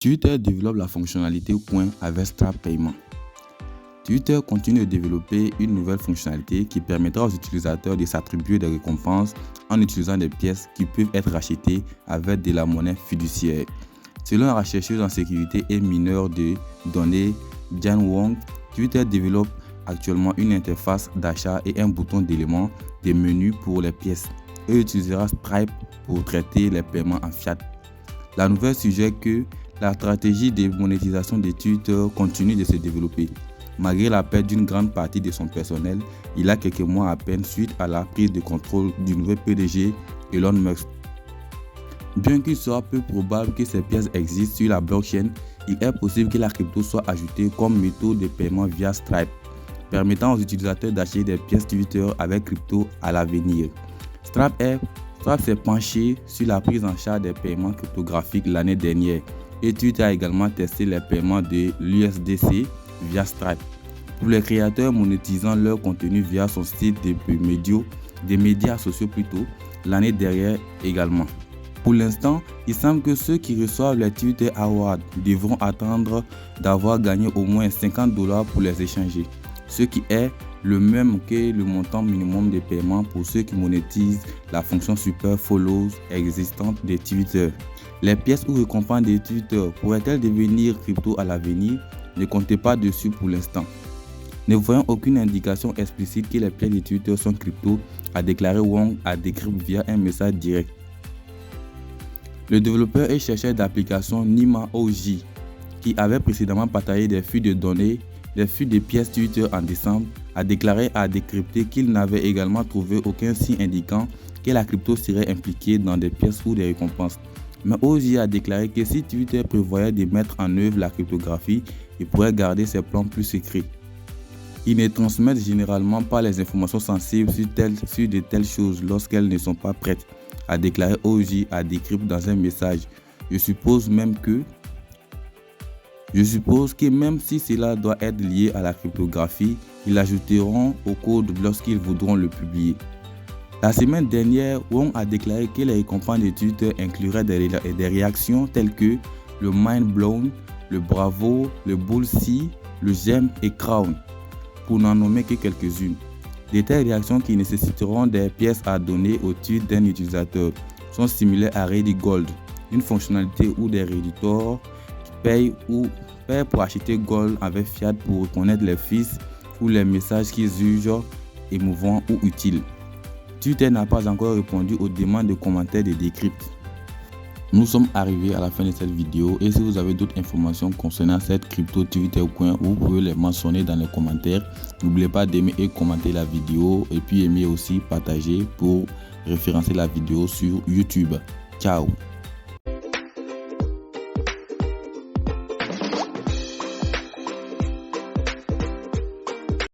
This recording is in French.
Twitter développe la fonctionnalité Coin avec Stripe Paiement. Twitter continue de développer une nouvelle fonctionnalité qui permettra aux utilisateurs de s'attribuer des récompenses en utilisant des pièces qui peuvent être rachetées avec de la monnaie fiduciaire. Selon la chercheuse en sécurité et mineur de données Jan Wong, Twitter développe actuellement une interface d'achat et un bouton d'éléments des menus pour les pièces et utilisera Stripe pour traiter les paiements en fiat. La nouvelle suggère que la stratégie de monétisation de Twitter continue de se développer. Malgré la perte d'une grande partie de son personnel, il y a quelques mois à peine suite à la prise de contrôle du nouveau PDG Elon Musk. Bien qu'il soit peu probable que ces pièces existent sur la blockchain, il est possible que la crypto soit ajoutée comme méthode de paiement via Stripe, permettant aux utilisateurs d'acheter des pièces Twitter avec crypto à l'avenir. Stripe s'est penché sur la prise en charge des paiements cryptographiques l'année dernière et Twitter a également testé les paiements de l'USDC via Stripe. Pour les créateurs monétisant leur contenu via son site des médias sociaux l'année dernière également. Pour l'instant, il semble que ceux qui reçoivent les Twitter Awards devront attendre d'avoir gagné au moins $50 pour les échanger, ce qui est le même que le montant minimum de paiement pour ceux qui monétisent la fonction Super Follows existante de Twitter. Les pièces ou récompenses de Twitter pourraient-elles devenir crypto à l'avenir? Ne comptez pas dessus pour l'instant. Ne voyant aucune indication explicite que les pièces de Twitter sont crypto, a déclaré Wong à Decrypt via un message direct. Le développeur et chercheur d'application Nima OG, qui avait précédemment partagé des fuites de données, des fuites de pièces Twitter en décembre, a déclaré à Decrypt qu'il n'avait également trouvé aucun signe indiquant que la crypto serait impliquée dans des pièces ou des récompenses. Mais OG a déclaré que si Twitter prévoyait de mettre en œuvre la cryptographie, il pourrait garder ses plans plus secrets. Ils ne transmettent généralement pas les informations sensibles sur de telles choses lorsqu'elles ne sont pas prêtes, a déclaré OG à Decrypt dans un message. Je suppose que même si cela doit être lié à la cryptographie, ils l'ajouteront au code lorsqu'ils voudront le publier. La semaine dernière, Wong a déclaré que les récompenses de Twitter incluraient des réactions telles que le Mind Blown, le Bravo, le Bullseye, le J'aime et Crown, pour n'en nommer que quelques-unes. De telles réactions qui nécessiteront des pièces à donner au tweet d'un utilisateur sont similaires à Reddit Gold, une fonctionnalité où des réditeurs payent pour acheter Gold avec fiat pour reconnaître les fils ou les messages qu'ils jugent émouvants ou utiles. Twitter n'a pas encore répondu aux demandes de commentaires de Decrypt. Nous sommes arrivés à la fin de cette vidéo et si vous avez d'autres informations concernant cette crypto Twitter Coin, vous pouvez les mentionner dans les commentaires. N'oubliez pas d'aimer et commenter la vidéo et puis aimer aussi partager pour référencer la vidéo sur YouTube. Ciao!